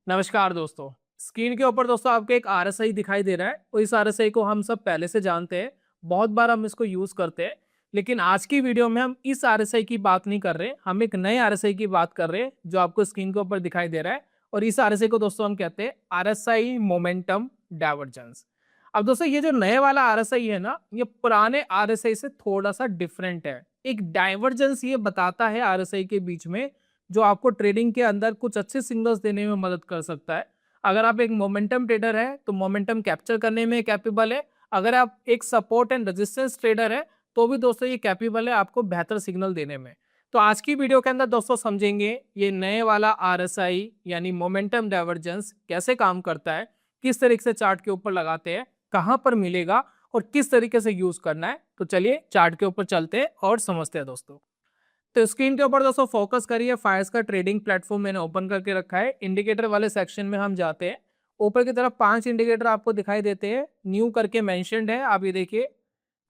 नमस्कार दोस्तों। स्क्रीन के ऊपर दोस्तों आपको एक आरएसआई दिखाई दे रहा है और इस आरएसआई को हम सब पहले से जानते हैं। बहुत बार हम इसको यूज करते हैं। लेकिन आज की वीडियो में हम इस आरएसआई की बात नहीं कर रहे, हम एक नए आरएसआई की बात कर रहे हैं जो आपको स्क्रीन के ऊपर दिखाई दे रहा है। और इस आरएसआई को दोस्तों हम कहते हैं आरएसआई मोमेंटम डाइवर्जेंस। अब दोस्तों ये जो नए वाला आरएसआई है ना, ये पुराने आरएसआई से थोड़ा सा डिफरेंट है। एक डाइवर्जेंस ये बताता है आरएसआई के बीच में, जो आपको ट्रेडिंग के अंदर कुछ अच्छे सिग्नल्स देने में मदद कर सकता है। अगर आप एक मोमेंटम ट्रेडर है तो मोमेंटम कैप्चर करने में कैपेबल है। अगर आप एक सपोर्ट एंड रेजिस्टेंस ट्रेडर है तो भी दोस्तों ये कैपेबल है आपको बेहतर सिग्नल देने में। तो आज की वीडियो के अंदर दोस्तों समझेंगे ये नए वाला आरएसआई यानी मोमेंटम डाइवर्जेंस कैसे काम करता है, किस तरीके से चार्ट के ऊपर लगाते हैं, कहां पर मिलेगा और किस तरीके से यूज करना है। तो चलिए चार्ट के ऊपर चलते हैं और समझते हैं दोस्तों। तो स्क्रीन के ऊपर दोस्तों फोकस करिए, फायर्स का ट्रेडिंग प्लेटफॉर्म मैंने ओपन करके रखा है। इंडिकेटर वाले सेक्शन में हम जाते हैं। ऊपर की तरफ 5 इंडिकेटर आपको दिखाई देते हैं, न्यू करके मेंशन्ड है। आप ये देखिए,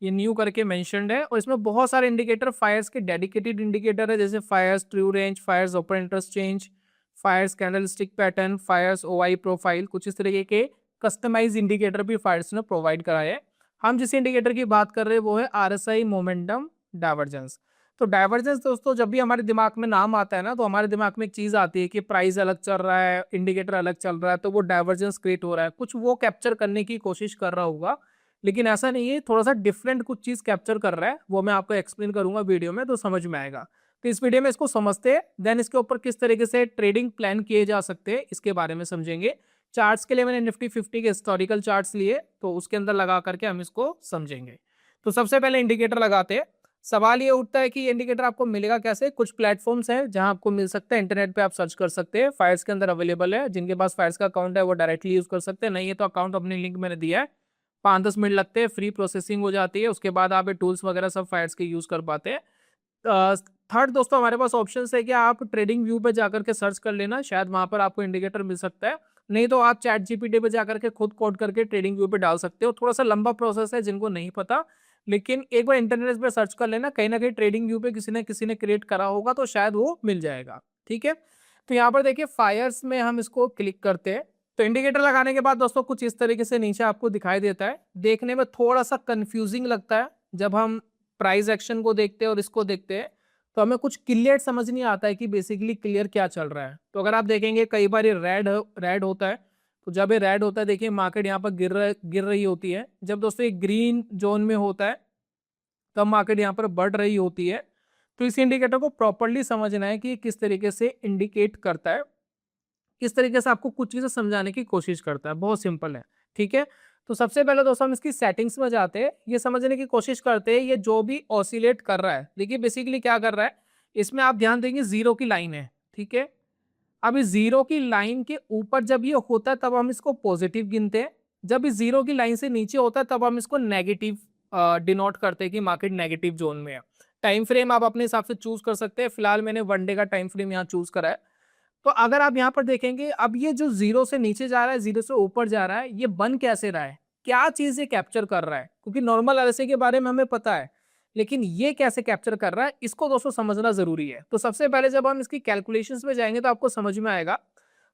ये न्यू करके मेंशन्ड है और इसमें बहुत सारे इंडिकेटर फायर्स के डेडिकेटेड इंडिकेटर है, जैसे Fyers true range, Fyers open interest change, Fyers candlestick pattern, Fyers OI profile. कुछ इस तरीके के कस्टमाइज इंडिकेटर भी फायर्स ने प्रोवाइड कराए हैं। हम जिस इंडिकेटर की बात कर रहे हैं वो है आरएसआई मोमेंटम डाइवर्जेंस। तो डाइवर्जेंस दोस्तों जब भी हमारे दिमाग में नाम आता है ना, तो हमारे दिमाग में एक चीज आती है कि प्राइस अलग चल रहा है, इंडिकेटर अलग चल रहा है, तो वो डाइवर्जेंस क्रिएट हो रहा है, कुछ वो कैप्चर करने की कोशिश कर रहा होगा। लेकिन ऐसा नहीं है, थोड़ा सा डिफरेंट कुछ चीज कैप्चर कर रहा है, वो मैं आपको एक्सप्लेन करूंगा वीडियो में तो समझ में आएगा। तो इस वीडियो में इसको समझते हैं, देन इसके ऊपर किस तरीके से ट्रेडिंग प्लान किए जा सकते हैं इसके बारे में समझेंगे। चार्ट्स के लिए मैंने निफ्टी 50 के हिस्टोरिकल चार्ट्स लिए, तो उसके अंदर लगा करके हम इसको समझेंगे। तो सबसे पहले इंडिकेटर लगाते हैं। सवाल ये उठता है कि ये इंडिकेटर आपको मिलेगा कैसे। कुछ प्लेटफॉर्म्स हैं जहां आपको मिल सकता है, इंटरनेट पे आप सर्च कर सकते हैं, फायर्स के अंदर अवेलेबल है। जिनके पास फायर्स का अकाउंट है वो डायरेक्टली यूज कर सकते हैं, नहीं है तो अकाउंट अपनी लिंक मैंने दिया है। 5-10 मिनट लगते हैं, फ्री प्रोसेसिंग हो जाती है, उसके बाद आप ये टूल्स वगैरह सब फायर्स के यूज कर पाते हैं। थर्ड दोस्तों हमारे पास ऑप्शन है कि आप ट्रेडिंग व्यू पे जाकर के सर्च कर लेना, शायद वहां पर आपको इंडिकेटर मिल सकता है। नहीं तो आप चैट जीपीटी पे जाकर के खुद कोड करके ट्रेडिंग व्यू पे डाल सकते हो। थोड़ा सा लंबा प्रोसेस है जिनको नहीं पता, लेकिन एक बार इंटरनेट पे सर्च कर लेना, कहीं ना कहीं ट्रेडिंग व्यू पे किसी ने क्रिएट करा होगा तो शायद वो मिल जाएगा। ठीक है, तो यहाँ पर देखिए फायर्स में हम इसको क्लिक करते हैं। तो इंडिकेटर लगाने के बाद दोस्तों कुछ इस तरीके से नीचे आपको दिखाई देता है। देखने में थोड़ा सा कंफ्यूजिंग लगता है जब हम प्राइस एक्शन को देखते हैं और इसको देखते हैं, तो हमें कुछ क्लियर समझ नहीं आता है कि बेसिकली क्लियर क्या चल रहा है। तो अगर आप देखेंगे कई बार ये रेड होता है, तो जब ये रेड होता है देखिए मार्केट यहाँ पर गिर रही होती है। जब दोस्तों ये ग्रीन जोन में होता है तब मार्केट यहाँ पर बढ़ रही होती है। तो इस इंडिकेटर को प्रॉपरली समझना है कि किस तरीके से इंडिकेट करता है, किस तरीके से आपको कुछ चीजें समझाने की कोशिश करता है। बहुत सिंपल है। ठीक है, तो सबसे पहले दोस्तों हम इसकी सेटिंग्स में जाते हैं, ये समझने की कोशिश करते हैं ये जो भी ऑसिलेट कर रहा है, देखिए बेसिकली क्या कर रहा है। इसमें आप ध्यान देंगे जीरो की लाइन है। ठीक है, अब इस जीरो की लाइन के ऊपर जब ये होता है तब हम इसको पॉजिटिव गिनते हैं, जब इस जीरो की लाइन से नीचे होता है तब हम इसको नेगेटिव डिनोट करते हैं कि मार्केट नेगेटिव जोन में है। टाइम फ्रेम आप अपने हिसाब से चूज कर सकते हैं, फिलहाल मैंने 1 डे का टाइम फ्रेम यहाँ चूज करा है। तो अगर आप यहाँ पर देखेंगे, अब ये जो जीरो से नीचे जा रहा है, जीरो से ऊपर जा रहा है, ये बन कैसे रहा है, क्या चीज ये कैप्चर कर रहा है। क्योंकि नॉर्मल आरएसआई के बारे में हमें पता है, लेकिन ये कैसे कैप्चर कर रहा है इसको दोस्तों समझना जरूरी है। तो सबसे पहले जब हम इसकी कैलकुलेशंस में जाएंगे तो आपको समझ में आएगा।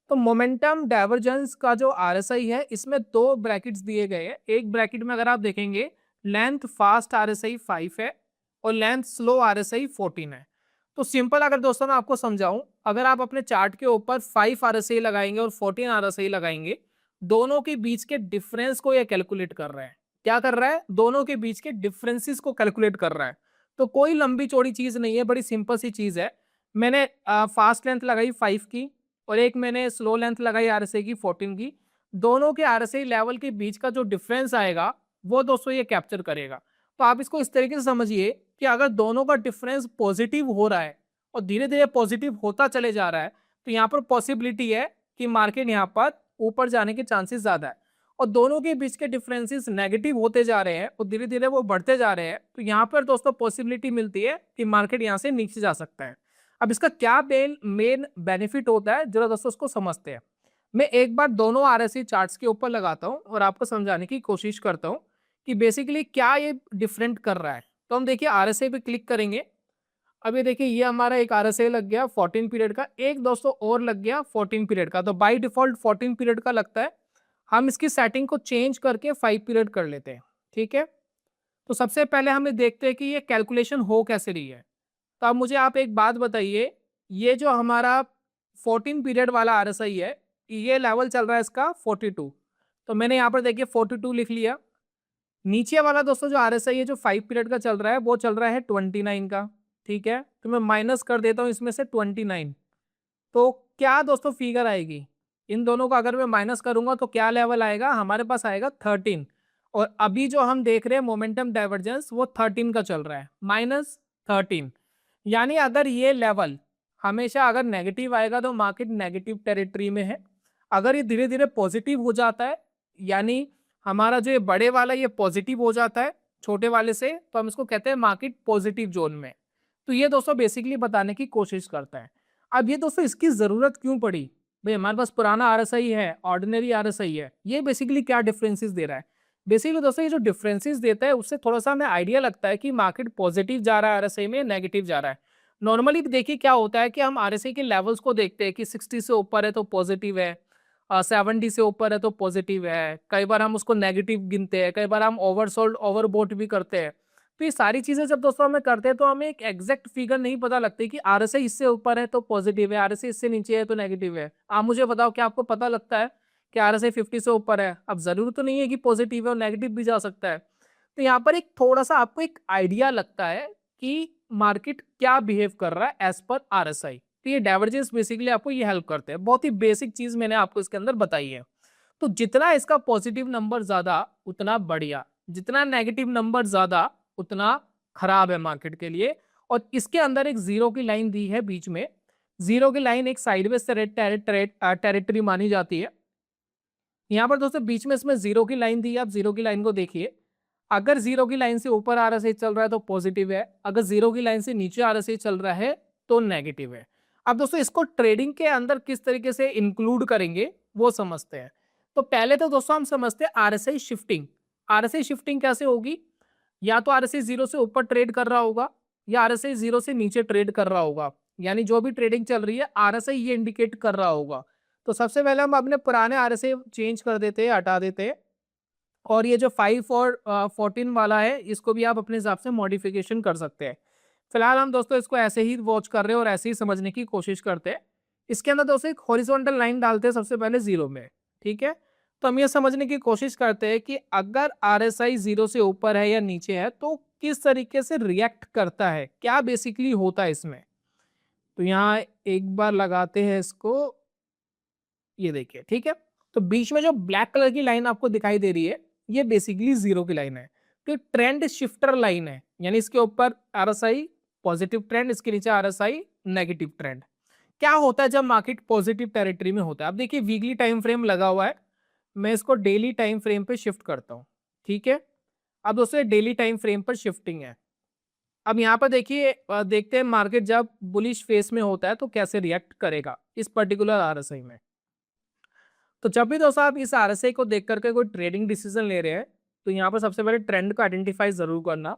तो मोमेंटम डाइवर्जेंस का जो आरएसआई है इसमें 2 ब्रैकेट्स दिए गए हैं। एक ब्रैकेट में अगर आप देखेंगे लेंथ फास्ट आरएसआई 5 है और लेंथ स्लो आरएसआई 14 है। तो सिंपल अगर दोस्तों मैं आपको समझाऊं, अगर आप अपने चार्ट के ऊपर 5 आरएसआई लगाएंगे और 14 आरएसआई लगाएंगे, दोनों के बीच के डिफरेंस को ये कैलकुलेट कर रहा है। क्या कर रहा है, दोनों के बीच के डिफरेंसेस को कैलकुलेट कर रहा है। तो कोई लंबी चौड़ी चीज नहीं है, बड़ी सिंपल सी चीज है। मैंने फास्ट लेंथ लगाई 5 की और एक मैंने स्लो लेंथ लगाई आरएसआई की 14 की। दोनों के आरएसआई लेवल के बीच का जो डिफरेंस आएगा वो दोस्तों ये कैप्चर करेगा। तो आप इसको इस तरीके से समझिए कि अगर दोनों का डिफरेंस पॉजिटिव हो रहा है और धीरे धीरे पॉजिटिव होता चले जा रहा है, तो यहाँ पर पॉसिबिलिटी है कि मार्केट यहाँ पर ऊपर जाने के चांसेस ज्यादा है। और दोनों के बीच के डिफरेंसेस नेगेटिव होते जा रहे हैं और धीरे धीरे वो बढ़ते जा रहे हैं, तो यहाँ पर दोस्तों पॉसिबिलिटी मिलती है कि मार्केट यहाँ से नीचे जा सकता है। अब इसका क्या मेन बेनिफिट होता है जरा दोस्तों उसको समझते हैं। मैं एक बार दोनों आरएसआई चार्ट्स के ऊपर लगाता हूँ और आपको समझाने की कोशिश करता हूँ कि बेसिकली क्या ये डिफरेंट कर रहा है। तो हम देखिए आरएसआई पे क्लिक करेंगे। अब ये देखिए ये हमारा एक आरएसआई लग गया 14 पीरियड का, एक दोस्तों और लग गया 14 पीरियड का। तो बाय डिफॉल्ट 14 पीरियड का लगता है, हम इसकी सेटिंग को चेंज करके 5 पीरियड कर लेते हैं। ठीक है, तो सबसे पहले हमें देखते हैं कि ये कैलकुलेशन हो कैसे रही है। तो अब मुझे आप एक बात बताइए, ये जो हमारा 14 पीरियड वाला आरएसआई है, ये लेवल चल रहा है इसका 42। तो मैंने यहाँ पर देखिए 42 लिख लिया। नीचे वाला दोस्तों जो आरएसआई है जो 5 पीरियड का चल रहा है, वो चल रहा है 29 का। ठीक है, तो मैं माइनस कर देता हूँ इसमें से 29। तो क्या दोस्तों फिगर आएगी, इन दोनों का अगर मैं माइनस करूंगा तो क्या लेवल आएगा, हमारे पास आएगा 13। और अभी जो हम देख रहे हैं मोमेंटम डाइवर्जेंस वो 13 का चल रहा है, -13। यानी अगर ये लेवल हमेशा अगर नेगेटिव आएगा तो मार्केट नेगेटिव टेरिटरी में है। अगर ये धीरे धीरे पॉजिटिव हो जाता है, यानी हमारा जो ये बड़े वाला ये पॉजिटिव हो जाता है छोटे वाले से, तो हम इसको कहते हैं मार्केट पॉजिटिव जोन में। तो ये दोस्तों बेसिकली बताने की कोशिश करता है। अब ये दोस्तों इसकी जरूरत क्यों पड़ी, भाई हमारे पास पुराना आरएसआई है, ऑर्डिनरी आरएसआई है, ये बेसिकली क्या डिफरेंसेस दे रहा है। बेसिकली दोस्तों ये जो डिफरेंसेस देता है उससे थोड़ा सा हमें आइडिया लगता है कि मार्केट पॉजिटिव जा रहा है आरएसआई में, नेगेटिव जा रहा है। नॉर्मली देखिए क्या होता है कि हम आरएसआई के लेवल्स को देखते हैं कि 60 से ऊपर है तो पॉजिटिव है, 70 से ऊपर है तो पॉजिटिव है, कई बार हम उसको नेगेटिव गिनते हैं, कई बार हम ओवरसोल्ड ओवरबोट भी करते हैं। तो ये सारी चीजें जब दोस्तों हमें करते हैं तो हमें एक एग्जैक्ट फिगर नहीं पता लगती कि आरएसआई इससे ऊपर है तो पॉजिटिव है, आरएसआई इससे नीचे है तो नेगेटिव है। आप मुझे बताओ क्या आपको पता लगता है कि आरएसआई 50 से ऊपर है, अब जरूर तो नहीं है कि पॉजिटिव है और नेगेटिव भी जा सकता है। तो यहाँ पर एक थोड़ा सा आपको एक आइडिया लगता है कि मार्केट क्या बिहेव कर रहा है एज पर आरएसआई। तो ये डाइवर्जेंस बेसिकली आपको ये हेल्प करते हैं, बहुत ही बेसिक चीज मैंने आपको इसके अंदर बताई है। तो जितना इसका पॉजिटिव नंबर ज्यादा उतना बढ़िया, जितना नेगेटिव नंबर ज्यादा उतना खराब है मार्केट के लिए। और इसके अंदर एक जीरो की लाइन दी है बीच में, जीरो की लाइन एक साइडवेज टेरिटरी मानी जाती है। यहाँ पर दोस्तों बीच में इसमें जीरो की लाइन दी है, आप जीरो की लाइन को देखिए। अगर जीरो की लाइन से ऊपर आरएसआई चल रहा है तो पॉजिटिव है, अगर जीरो की लाइन से नीचे आरएसआई चल रहा है तो नेगेटिव है। अब दोस्तों इसको ट्रेडिंग के अंदर किस तरीके से इंक्लूड करेंगे वो समझते हैं। तो पहले तो दोस्तों हम समझते हैं आरएसआई शिफ्टिंग। आरएसआई शिफ्टिंग कैसे होगी, या तो आरएसआई जीरो से ऊपर ट्रेड कर रहा होगा या आरएसआई जीरो से नीचे ट्रेड कर रहा होगा, यानी जो भी ट्रेडिंग चल रही है आरएसआई ये इंडिकेट कर रहा होगा। तो सबसे पहले हम अपने पुराने आरएसआई चेंज कर देते हैं, हटा देते हैं। और ये जो 5 और 14 वाला है इसको भी आप अपने हिसाब से मॉडिफिकेशन कर सकते हैं। फिलहाल हम दोस्तों इसको ऐसे ही वॉच कर रहे हैं और ऐसे ही समझने की कोशिश करते हैं। इसके अंदर दोस्तों एक हॉरिजॉन्टल लाइन डालते हैं सबसे पहले जीरो में। ठीक है, तो हम ये समझने की कोशिश करते हैं कि अगर आरएसआई जीरो से ऊपर है या नीचे है तो किस तरीके से रिएक्ट करता है, क्या बेसिकली होता है इसमें। तो यहाँ एक बार लगाते हैं इसको, ये देखिए। ठीक है, तो बीच में जो ब्लैक कलर की लाइन आपको दिखाई दे रही है ये बेसिकली जीरो की लाइन है। तो ट्रेंड शिफ्टर लाइन है, यानी इसके ऊपर आरएसआई पॉजिटिव ट्रेंड, इसके नीचे आरएसआई नेगेटिव ट्रेंड। क्या होता है जब मार्केट पॉजिटिव टेरिटरी में होता है, अब देखिए वीकली टाइम फ्रेम लगा हुआ है, मैं इसको डेली टाइम फ्रेम पे शिफ्ट करता हूँ। ठीक है, अब दोस्तों डेली टाइम फ्रेम पर शिफ्टिंग है। अब यहाँ पर देखिए देखते हैं मार्केट जब बुलिश फेस में होता है तो कैसे रिएक्ट करेगा इस पर्टिकुलर आरएसआई में। तो जब भी दोस्तों आप इस आरएसआई को देख करके कोई ट्रेडिंग डिसीजन ले रहे हैं तो यहाँ पर सबसे पहले ट्रेंड को आइडेंटिफाई जरूर करना।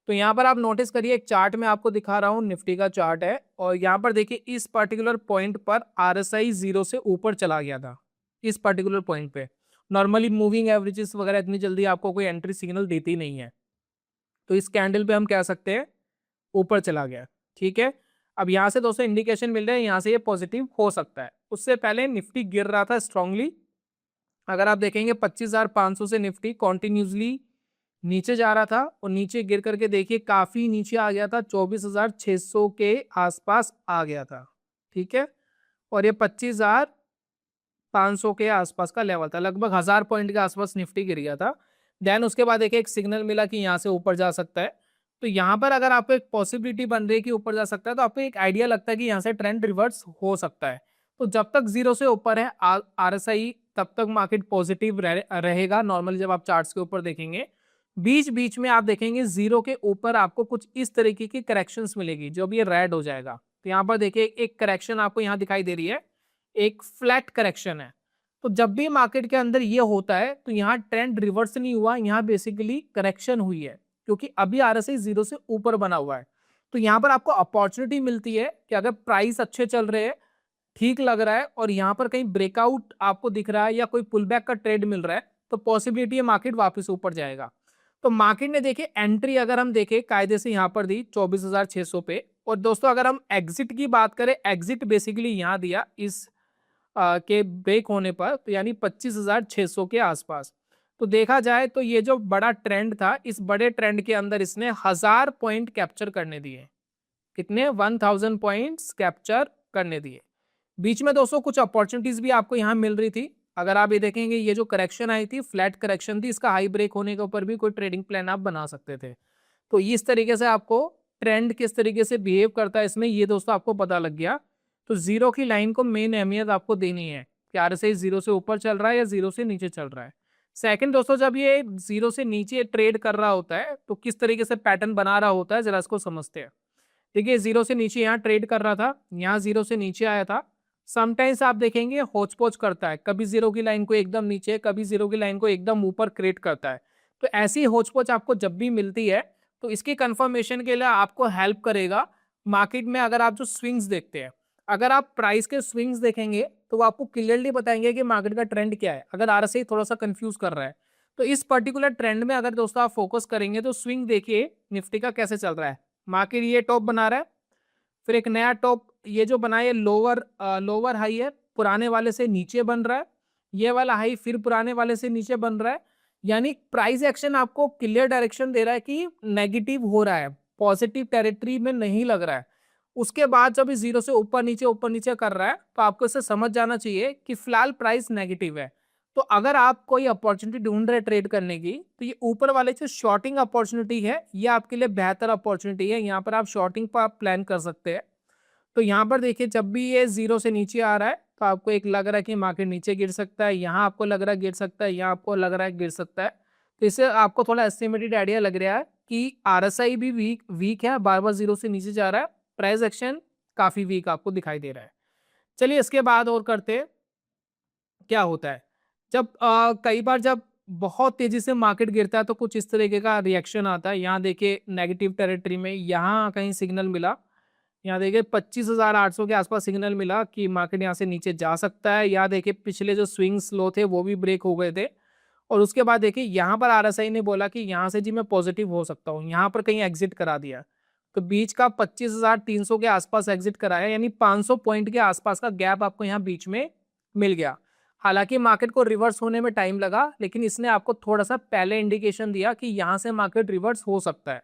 तो यहाँ पर आप नोटिस करिए, एक चार्ट में आपको दिखा रहा हूँ, निफ्टी का चार्ट है, और यहाँ पर देखिए इस पर्टिकुलर पॉइंट पर आरएसआई जीरो से ऊपर चला गया था। इस पर्टिकुलर पॉइंट पे नॉर्मली मूविंग एवरेजेस वगैरह इतनी जल्दी आपको कोई एंट्री सिग्नल देती नहीं है, तो इस कैंडल पे हम कह सकते हैं ऊपर चला गया। ठीक है, अब यहाँ से दोस्तों इंडिकेशन मिल रहा है यहाँ से ये पॉजिटिव हो सकता है। उससे पहले निफ्टी गिर रहा था स्ट्रांगली, अगर आप देखेंगे 25,500 से निफ्टी कॉन्टिन्यूसली नीचे जा रहा था और नीचे गिर करके देखिए काफी नीचे आ गया था, 24,600 के आसपास आ गया था। ठीक है, और ये 25,500 के आसपास का लेवल था, लगभग 1000 पॉइंट के आसपास निफ्टी गिर गया था। देन उसके बाद देखिए एक सिग्नल मिला कि यहाँ से ऊपर जा सकता है। तो यहाँ पर अगर आपको एक पॉसिबिलिटी बन रही है कि ऊपर जा सकता है तो आपको एक आइडिया लगता है कि यहाँ से ट्रेंड रिवर्स हो सकता है। तो जब तक जीरो से ऊपर है आरएसआई तब तक मार्केट पॉजिटिव रहेगा। नॉर्मली जब आप चार्ट्स के ऊपर देखेंगे बीच बीच में आप देखेंगे जीरो के ऊपर आपको कुछ इस तरीके की करेक्शंस मिलेगी जो भी ये रेड हो जाएगा। तो यहाँ पर देखिए एक करेक्शन आपको यहाँ दिखाई दे रही है, एक फ्लैट करेक्शन है। तो जब भी मार्केट के अंदर ये होता है तो यहाँ ट्रेंड रिवर्स नहीं हुआ, यहाँ बेसिकली करेक्शन हुई है क्योंकि अभी आरएसआई जीरो से ऊपर बना हुआ है। तो यहाँ पर आपको अपॉर्चुनिटी मिलती है कि अगर प्राइस अच्छे चल रहे हैं, ठीक लग रहा है और यहाँ पर कहीं ब्रेकआउट आपको दिख रहा है या कोई पुल बैक का ट्रेड मिल रहा है, तो पॉसिबिलिटी है मार्केट वापस ऊपर जाएगा। तो मार्केट ने देखिए एंट्री अगर हम देखें कायदे से यहाँ पर दी 24,600 पे, और दोस्तों अगर हम एग्जिट की बात करें, एग्जिट बेसिकली यहाँ दिया इस के ब्रेक होने पर, तो यानी 25,600 के आसपास। तो देखा जाए तो ये जो बड़ा ट्रेंड था, इस बड़े ट्रेंड के अंदर इसने 1000 पॉइंट कैप्चर करने दिए। कितने? 1000 पॉइंट्स कैप्चर करने दिए। बीच में दोस्तों कुछ अपॉर्चुनिटीज भी आपको यहाँ मिल रही थी। अगर आप ये देखेंगे, ये जो करेक्शन आई थी, फ्लैट करेक्शन थी, इसका हाई ब्रेक होने के ऊपर भी कोई ट्रेडिंग प्लान आप बना सकते थे। तो इस तरीके से आपको ट्रेंड किस तरीके से बिहेव करता है इसमें, ये दोस्तों आपको पता लग गया। तो जीरो की लाइन को मेन अहमियत आपको देनी है कि आरएसआई जीरो से ऊपर चल रहा है या जीरो से नीचे चल रहा है। सेकंड दोस्तों, जब ये जीरो से नीचे ट्रेड कर रहा होता है तो किस तरीके से पैटर्न बना रहा होता है, जरा इसको समझते हैं। देखिए जीरो से नीचे यहाँ ट्रेड कर रहा था, यहाँ जीरो से नीचे आया था। समटाइम्स आप देखेंगे होच पोच करता है, कभी जीरो की लाइन को एकदम नीचे, कभी जीरो की लाइन को एकदम ऊपर क्रिएट करता है। तो ऐसी होच पोच आपको जब भी मिलती है तो इसकी कंफर्मेशन के लिए आपको हेल्प करेगा मार्केट में। अगर आप जो स्विंग्स देखते हैं, अगर आप प्राइस के स्विंग्स देखेंगे तो वो आपको क्लियरली बताएंगे कि मार्केट का ट्रेंड क्या है। अगर आरएसआई थोड़ा सा कंफ्यूज कर रहा है तो इस पर्टिकुलर ट्रेंड में अगर दोस्तों आप फोकस करेंगे तो स्विंग देखिए निफ्टी का कैसे चल रहा है। मार्केट ये टॉप बना रहा है, फिर एक नया टॉप ये जो बना है लोअर हाई है, पुराने वाले से नीचे बन रहा है, ये वाला हाई फिर पुराने वाले से नीचे बन रहा है। यानी प्राइस एक्शन आपको क्लियर डायरेक्शन दे रहा है कि नेगेटिव हो रहा है, पॉजिटिव टेरिटरी में नहीं लग रहा है। उसके बाद जब जीरो से ऊपर नीचे कर रहा है तो आपको इसे समझ जाना चाहिए कि फिलहाल प्राइस नेगेटिव है। तो अगर आप कोई अपॉर्चुनिटी ढूंढ रहे ट्रेड करने की, तो ये ऊपर वाले जो शॉर्टिंग अपॉर्चुनिटी है ये आपके लिए बेहतर अपॉर्चुनिटी है। यहाँ पर आप शॉर्टिंग पर आप प्लान कर सकते हैं। तो यहाँ पर देखिए जब भी ये जीरो से नीचे आ रहा है तो आपको एक लग रहा है कि मार्केट नीचे गिर सकता है, यहाँ आपको लग रहा है गिर सकता है, यहाँ आपको लग रहा है गिर सकता है। तो इससे आपको थोड़ा एस्टिमेटेड आइडिया लग रहा है कि आरएसआई भी वीक है, बार बार जीरो से नीचे जा रहा है, प्राइस एक्शन काफी वीक आपको दिखाई दे रहा है। चलिए इसके बाद और करते हैं क्या होता है। जब कई बार जब बहुत तेजी से मार्केट गिरता है तो कुछ इस तरीके का रिएक्शन आता है। यहाँ देखिए नेगेटिव टेरिटरी में यहाँ कहीं सिग्नल मिला, यहाँ देखिए 25,800 के आसपास सिग्नल मिला कि मार्केट यहाँ से नीचे जा सकता है। यहाँ देखिए पिछले जो स्विंग्स लो थे वो भी ब्रेक हो गए थे, और उसके बाद देखिए यहाँ पर आरएसआई ने बोला कि यहाँ से जी मैं पॉजिटिव हो सकता हूँ, यहाँ पर कहीं एग्जिट करा दिया। तो बीच का 25,300 के आसपास एग्जिट कराया, यानी 500 पॉइंट के आसपास का गैप आपको यहाँ बीच में मिल गया। हालांकि मार्केट को रिवर्स होने में टाइम लगा, लेकिन इसने आपको थोड़ा सा पहले इंडिकेशन दिया कि यहाँ से मार्केट रिवर्स हो सकता है।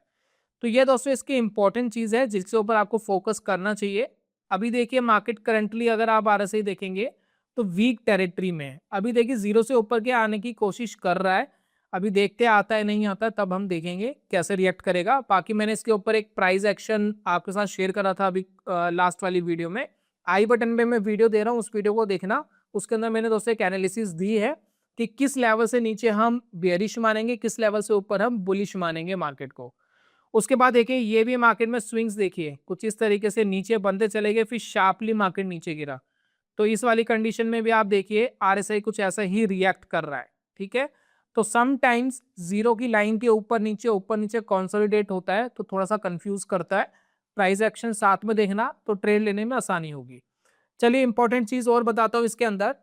तो ये दोस्तों इसकी इंपॉर्टेंट चीज है जिसके ऊपर आपको फोकस करना चाहिए। अभी देखिए मार्केट करंटली अगर आप आरएसआई देखेंगे तो वीक टेरिटरी में है। अभी देखिए जीरो से ऊपर के आने की कोशिश कर रहा है, अभी देखते आता है नहीं आता, तब हम देखेंगे कैसे रिएक्ट करेगा। बाकी मैंने इसके ऊपर एक प्राइस एक्शन आपके साथ शेयर करा था अभी लास्ट वाली वीडियो में, आई बटन पे मैं वीडियो दे रहा हूँ, उस वीडियो को देखना। उसके अंदर मैंने दोस्तों एक एनालिसिस दी है कि किस लेवल से नीचे हम बेयरिश मानेंगे, किस लेवल से ऊपर हम बुलिश मानेंगे मार्केट को। उसके बाद देखिए ये भी मार्केट में स्विंग्स देखिए कुछ इस तरीके से नीचे बनते चले गए, फिर शार्पली मार्केट नीचे गिरा। तो इस वाली कंडीशन में भी आप देखिए आरएसआई कुछ ऐसा ही रिएक्ट कर रहा है। ठीक है, तो समटाइम्स जीरो की लाइन के ऊपर नीचे कंसोलिडेट होता है तो थोड़ा सा कंफ्यूज करता है। प्राइस एक्शन साथ में देखना तो ट्रेड लेने में आसानी होगी। चलिए इंपॉर्टेंट चीज और बताता हूँ इसके अंदर।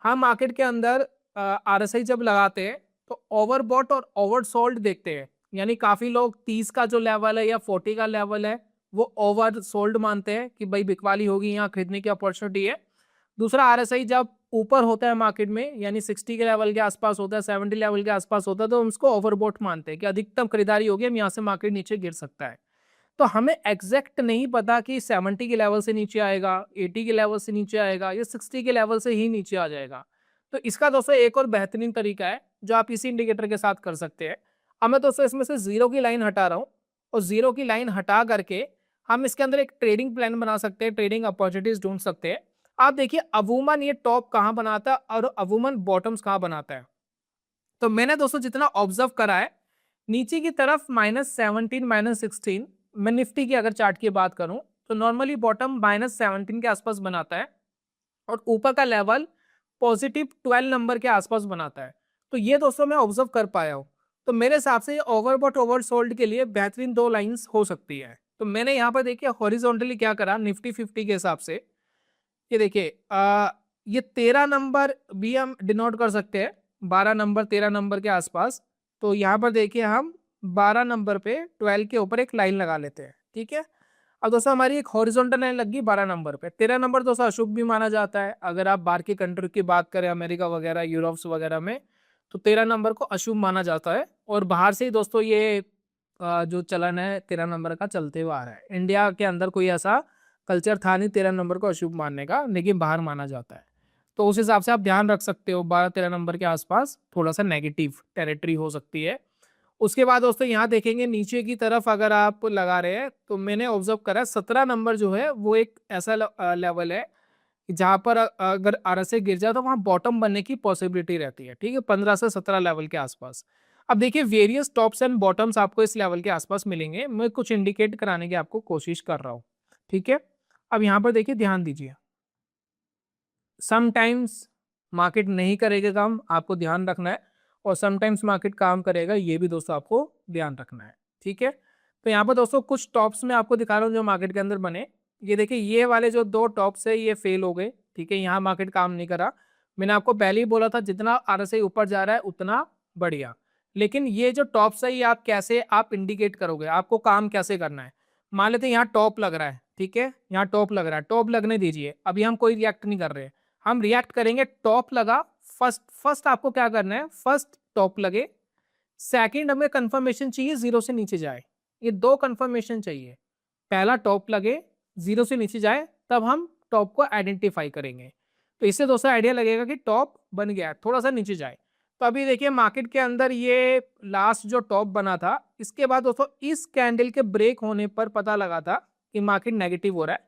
हम मार्केट के अंदर आरएसआई जब लगाते हैं तो ओवरबॉट और ओवरसोल्ड देखते हैं। यानी काफी लोग 30 का जो लेवल है या 40 का लेवल है वो ओवर सोल्ड मानते हैं कि भाई बिकवाली होगी, यहाँ खरीदने की अपॉर्चुनिटी है। दूसरा आरएसआई जब ऊपर होता है मार्केट में, यानी 60 के लेवल के आसपास होता है, 70 लेवल के आसपास होता है, तो हम उसको ओवरबॉट मानते हैं कि अधिकतम खरीदारी होगी, हम यहाँ से मार्केट नीचे गिर सकता है। तो हमें एग्जैक्ट नहीं पता कि 70 के लेवल से नीचे आएगा, 80 के लेवल से नीचे आएगा या 60 के लेवल से ही नीचे आ जाएगा। तो इसका दोस्तों एक और बेहतरीन तरीका है जो आप इसी इंडिकेटर के साथ कर सकते हैं। अब मैं दोस्तों इसमें से जीरो की लाइन हटा रहा हूँ, और जीरो की लाइन हटा करके हम इसके अंदर एक ट्रेडिंग प्लान बना सकते हैं, ट्रेडिंग अपॉर्चुनिटीज ढूंढ सकते हैं। आप देखिए अवूमन ये टॉप कहाँ बनाता है और अवूमन बॉटम्स कहाँ बनाता है। तो मैंने दोस्तों जितना ऑब्जर्व करा है, नीचे की तरफ -17 -16, मैं निफ्टी की अगर चार्ट की बात करूं तो नॉर्मली बॉटम -17 के आसपास बनाता है और ऊपर का लेवल +12 नंबर के आसपास बनाता है। तो ये दोस्तों मैं ऑब्जर्व कर पाया हूं। तो मेरे हिसाब से ओवरबॉट ओवरसोल्ड के लिए बेहतरीन दो लाइंस हो सकती है। तो मैंने यहाँ पर देखिए हॉरिजॉन्टली क्या करा निफ्टी 50 के हिसाब से, ये देखिए ये 13 नंबर भी हम डिनोट कर सकते हैं, 12 नंबर 13 नंबर के आसपास। तो यहाँ पर देखिए हम 12 नंबर पे 12 के ऊपर एक लाइन लगा लेते हैं, ठीक है। अब दोस्तों हमारी एक हॉरिजॉन्टल लाइन लग गई 12 नंबर पे। 13 नंबर दोस्तों अशुभ भी माना जाता है, अगर आप बाहर की कंट्री की बात करें अमेरिका वगैरह यूरोप्स वगैरह में, तो 13 नंबर को अशुभ माना जाता है। और बाहर से ही दोस्तों ये जो चलन है 13 नंबर का चलते हुआ आ रहा है। इंडिया के अंदर कोई ऐसा कल्चर था नहीं 13 नंबर को अशुभ मानने का, लेकिन बाहर माना जाता है। तो उस हिसाब से आप ध्यान रख सकते हो 12-13 नंबर के आसपास थोड़ा सा नेगेटिव टेरिटरी हो सकती है। उसके बाद दोस्तों यहाँ देखेंगे नीचे की तरफ अगर आप लगा रहे हैं, तो मैंने ऑब्जर्व करा 17 नंबर जो है वो एक ऐसा लेवल है जहां पर अगर आरएसआई गिर जाए तो वहां बॉटम बनने की पॉसिबिलिटी रहती है, ठीक है, 15 से 17 लेवल के आसपास। अब देखिए वेरियस टॉप्स एंड बॉटम्स आपको इस लेवल के आसपास मिलेंगे, मैं कुछ इंडिकेट कराने की आपको कोशिश कर रहा हूँ, ठीक है। अब यहाँ पर देखिए ध्यान दीजिए, समटाइम्स मार्केट नहीं करेगा काम, आपको ध्यान रखना है, और समटाइम्स मार्केट काम करेगा, ये भी दोस्तों आपको ध्यान रखना है, ठीक है। तो यहाँ पर दोस्तों कुछ टॉप्स में आपको दिखा रहा हूँ जो मार्केट के अंदर बने। ये देखिए ये वाले जो दो टॉप्स है ये फेल हो गए, ठीक है, यहाँ मार्केट काम नहीं करा। मैंने आपको पहले ही बोला था जितना आरएसआई ऊपर जा रहा है उतना बढ़िया, लेकिन ये जो टॉप्स है ये आप कैसे आप इंडिकेट करोगे, आपको काम कैसे करना है। मान लेते हैं यहाँ टॉप लग रहा है, ठीक है, यहाँ टॉप लग रहा है, टॉप लगने दीजिए, अभी हम कोई रिएक्ट नहीं कर रहे, हम रिएक्ट करेंगे। टॉप लगा, फर्स्ट फर्स्ट आपको क्या करना है, फर्स्ट टॉप लगे, सेकंड हमें कंफर्मेशन चाहिए जीरो से नीचे जाए, ये दो कंफर्मेशन चाहिए। पहला टॉप लगे, जीरो से नीचे जाए, तब हम टॉप को आइडेंटिफाई करेंगे। तो इससे दोस्तों आइडिया लगेगा कि टॉप बन गया, थोड़ा सा नीचे जाए। तो अभी देखिए मार्केट के अंदर ये लास्ट जो टॉप बना था, इसके बाद दोस्तों इस कैंडल के ब्रेक होने पर पता लगा था कि मार्केट नेगेटिव हो रहा है।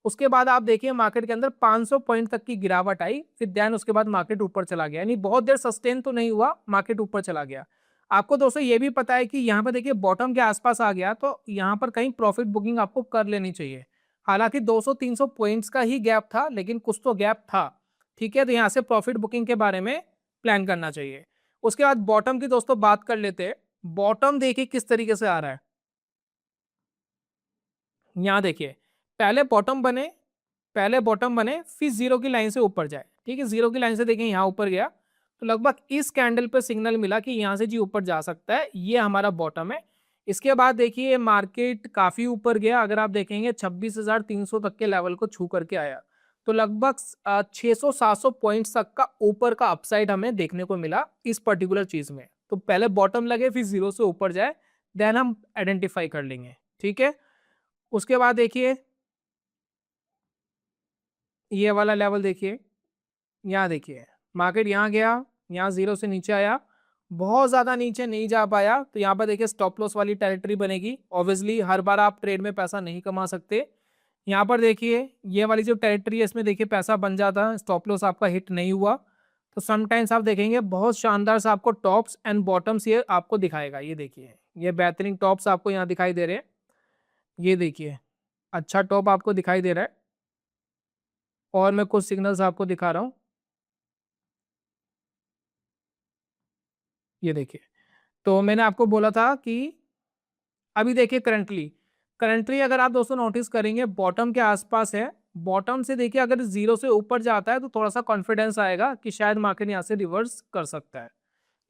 उसके बाद आप देखिए मार्केट के अंदर 500 पॉइंट तक की गिरावट आई, फिर ध्यान उसके बाद मार्केट ऊपर चला गया, यानी बहुत देर सस्टेन तो नहीं हुआ, मार्केट ऊपर चला गया। आपको दोस्तों ये भी पता है कि यहाँ पे देखिए बॉटम के आसपास आ गया, तो यहाँ पर कहीं प्रॉफिट बुकिंग आपको कर लेनी चाहिए। हालांकि 200-300 पॉइंट्स का ही गैप था, लेकिन कुछ तो गैप था, ठीक है। तो यहाँ से प्रॉफिट बुकिंग के बारे में प्लान करना चाहिए। उसके बाद बॉटम की दोस्तों बात कर लेते हैं। बॉटम देखिए किस तरीके से आ रहा है, यहाँ देखिए पहले बॉटम बने फिर जीरो की लाइन से ऊपर जाए, ठीक है, जीरो की लाइन से देखिए यहाँ ऊपर गया, तो लगभग इस कैंडल पर सिग्नल मिला कि यहाँ से जी ऊपर जा सकता है, ये हमारा बॉटम है। इसके बाद देखिए मार्केट काफी ऊपर गया, अगर आप देखेंगे 26,300 तक के लेवल को छू करके आया, तो लगभग 600-700 पॉइंट्स तक का ऊपर का अपसाइड हमें देखने को मिला इस पर्टिकुलर चीज में। तो पहले बॉटम लगे फिर जीरो से ऊपर जाए, देन हम आइडेंटिफाई कर लेंगे, ठीक है। उसके बाद देखिए ये वाला लेवल देखिए, यहाँ देखिए मार्केट यहाँ गया, यहाँ जीरो से नीचे आया, बहुत ज्यादा नीचे नहीं जा पाया, तो यहाँ पर देखिए स्टॉप लॉस वाली टेरिटरी बनेगी। ऑब्वियसली हर बार आप ट्रेड में पैसा नहीं कमा सकते। यहाँ पर देखिए ये वाली जो टेरिटरी है इसमें देखिए पैसा बन जाता है, स्टॉप लॉस आपका हिट नहीं हुआ, तो समटाइम्स आप देखेंगे बहुत शानदार से आपको टॉप्स एंड बॉटम्स ये आपको दिखाएगा। ये देखिए ये बेहतरीन टॉप्स आपको यहाँ दिखाई दे रहे हैं, ये देखिए अच्छा टॉप आपको दिखाई दे रहा है, और मैं कुछ सिग्नल्स आपको दिखा रहा हूँ, ये देखिए। तो मैंने आपको बोला था कि अभी देखिए करंटली अगर आप दोस्तों नोटिस करेंगे बॉटम के आसपास है, बॉटम से देखिए अगर जीरो से ऊपर जाता है तो थोड़ा सा कॉन्फिडेंस आएगा कि शायद मार्केट यहाँ से रिवर्स कर सकता है।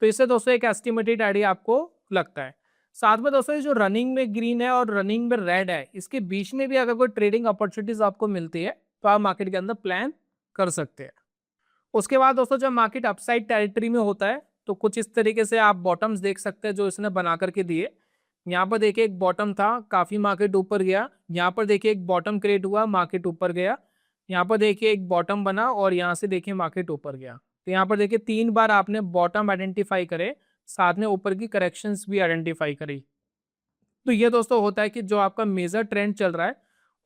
तो इससे दोस्तों एक एस्टिमेटेड आइडिया आपको लगता है। साथ में दोस्तों ये जो रनिंग में ग्रीन है और रनिंग में रेड है, इसके बीच में भी अगर कोई ट्रेडिंग अपॉर्चुनिटीज आपको मिलती है तो आप मार्केट के अंदर प्लान कर सकते हैं। उसके बाद दोस्तों जब मार्केट अपसाइड टेरिटरी में होता है तो कुछ इस तरीके से आप बॉटम्स देख सकते हैं जो इसने बना करके दिए। यहाँ पर देखिए एक बॉटम था, काफी मार्केट ऊपर गया, यहाँ पर देखिए एक बॉटम क्रिएट हुआ, मार्केट ऊपर गया, यहाँ पर देखिए एक बॉटम बना और यहाँ से देखिए मार्केट ऊपर गया। तो यहाँ पर देखिए 3 बार आपने बॉटम आइडेंटिफाई करे, साथ में ऊपर की करेक्शंस भी आइडेंटिफाई करी। तो ये दोस्तों होता है कि जो आपका मेजर ट्रेंड चल रहा है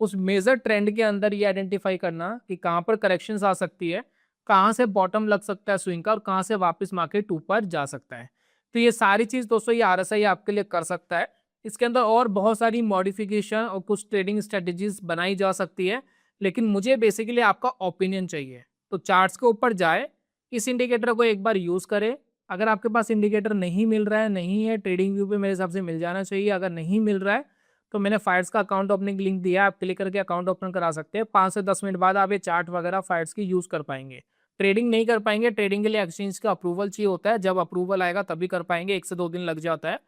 उस मेजर ट्रेंड के अंदर ये आइडेंटिफाई करना कि कहाँ पर करेक्शंस आ सकती है, कहाँ से बॉटम लग सकता है स्विंग का, और कहाँ से वापस मार्केट ऊपर जा सकता है। तो ये सारी चीज दोस्तों ये आरएसआई आपके लिए कर सकता है। इसके अंदर और बहुत सारी मॉडिफिकेशन और कुछ ट्रेडिंग स्ट्रेटेजीज बनाई जा सकती है, लेकिन मुझे बेसिकली आपका ओपिनियन चाहिए। तो चार्ट्स के ऊपर जाए, इस इंडिकेटर को एक बार यूज करें। अगर आपके पास इंडिकेटर नहीं मिल रहा है, नहीं है, ट्रेडिंग व्यू पे मेरे हिसाब से मिल जाना चाहिए। अगर नहीं मिल रहा है तो मैंने फायर्स का अकाउंट ओपनिंग लिंक दिया है, आप क्लिक करके अकाउंट ओपन करा सकते हैं। 5 से 10 मिनट बाद आप ये चार्ट वगैरह फायर्स की यूज़ कर पाएंगे। ट्रेडिंग नहीं कर पाएंगे, ट्रेडिंग के लिए एक्सचेंज का अप्रूवल चाहिए होता है, जब अप्रूवल आएगा तभी कर पाएंगे, 1 से 2 दिन लग जाता है।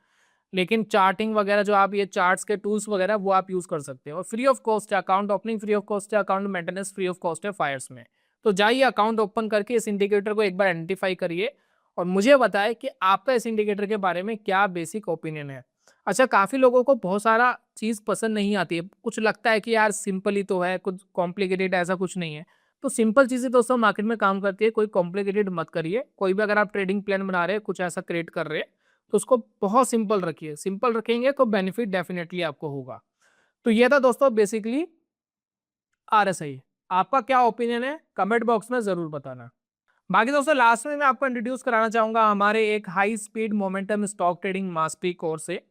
लेकिन चार्टिंग वगैरह जो आप ये चार्ट्स के टूल्स वगैरह वो आप यूज़ कर सकते हो, और फ्री ऑफ कॉस्ट है account opening, free of cost है account maintenance, free of cost है फायर्स में। तो जाइए अकाउंट ओपन करके इस इंडिकेटर को एक बार आइडेंटिफाई करिए और मुझे बताएं कि आपका इस इंडिकेटर के बारे में क्या बेसिक ओपिनियन है। अच्छा, काफ़ी लोगों को बहुत सारा चीज़ पसंद नहीं आती है, कुछ लगता है कि यार सिंपल ही तो है, कुछ कॉम्प्लिकेटेड ऐसा कुछ नहीं है। तो सिंपल चीज़ें दोस्तों मार्केट में काम करती है, कोई कॉम्प्लिकेटेड मत करिए। कोई भी अगर आप ट्रेडिंग प्लान बना रहे हैं, कुछ ऐसा क्रिएट कर रहे हैं, तो उसको बहुत सिंपल रखिए। सिंपल रखेंगे तो बेनिफिट डेफिनेटली आपको होगा। तो ये था दोस्तों बेसिकली आरएसआई। आपका क्या ओपिनियन है कमेंट बॉक्स में जरूर बताना। बाकी दोस्तों लास्ट में मैं आपको इंट्रोड्यूस कराना चाहूंगा हमारे एक high speed momentum stock trading mastery course है।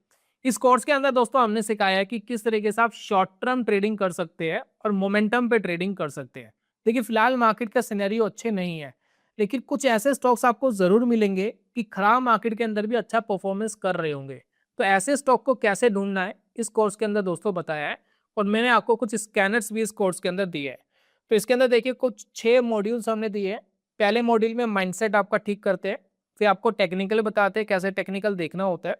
इस कोर्स के अंदर दोस्तों हमने सिखाया है कि किस तरीके से आप शॉर्ट टर्म ट्रेडिंग कर सकते हैं और मोमेंटम पे ट्रेडिंग कर सकते हैं। देखिए फिलहाल मार्केट का सिनेरियो अच्छे नहीं है, लेकिन कुछ ऐसे स्टॉक्स आपको जरूर मिलेंगे कि खराब मार्केट के अंदर भी अच्छा परफॉर्मेंस कर रहे होंगे। तो ऐसे स्टॉक को कैसे ढूंढना है इस कोर्स के अंदर दोस्तों बताया है, और मैंने आपको कुछ स्कैनर्स भी इस कोर्स के अंदर दिए हैं। तो इसके अंदर देखिए कुछ 6 मॉड्यूल्स हमने दिए हैं। पहले मॉड्यूल में माइंडसेट आपका ठीक करते हैं, फिर आपको टेक्निकल बताते हैं कैसे टेक्निकल देखना होता है,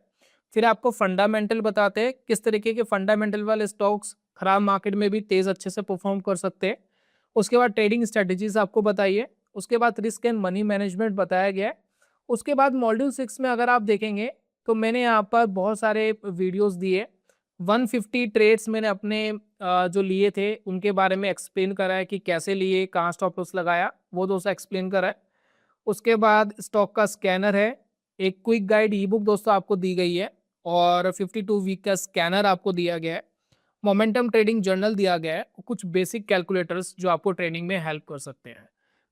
फिर आपको फंडामेंटल बताते हैं किस तरीके के फंडामेंटल वाले स्टॉक्स खराब मार्केट में भी तेज अच्छे से परफॉर्म कर सकते हैं। उसके बाद ट्रेडिंग स्ट्रेटजीज आपको बताइए, उसके बाद रिस्क एंड मनी मैनेजमेंट बताया गया है। उसके बाद मॉड्यूल 6 में अगर आप देखेंगे तो मैंने यहाँ पर बहुत सारे वीडियोस दिए, 150 ट्रेड्स मैंने अपने जो लिए थे उनके बारे में एक्सप्लेन करा है कि कैसे लिए, कहाँ स्टॉप लॉस लगाया, वो दोस्तों एक्सप्लेन करा है। उसके बाद स्टॉक का स्कैनर है, एक क्विक गाइड ई बुक दोस्तों आपको दी गई है, और 52 वीक का स्कैनर आपको दिया गया है। मोमेंटम ट्रेडिंग जर्नल दिया गया है, और कुछ बेसिक कैलकुलेटर्स जो आपको ट्रेडिंग में हेल्प कर सकते हैं।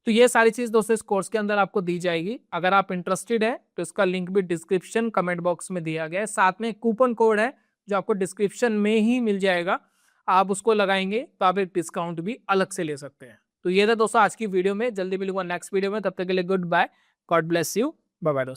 तो ये सारी चीज़ दोस्तों इस कोर्स के अंदर आपको दी जाएगी। अगर आप इंटरेस्टेड है तो इसका लिंक भी डिस्क्रिप्शन कमेंट बॉक्स में दिया गया है, साथ में कूपन कोड है जो आपको डिस्क्रिप्शन में ही मिल जाएगा। आप उसको लगाएंगे तो आप एक डिस्काउंट भी अलग से ले सकते हैं। तो ये था दोस्तों आज की वीडियो में, जल्दी मिलूंगा नेक्स्ट वीडियो में, तब तक के लिए good bye, God bless you, bye bye दोस्तों।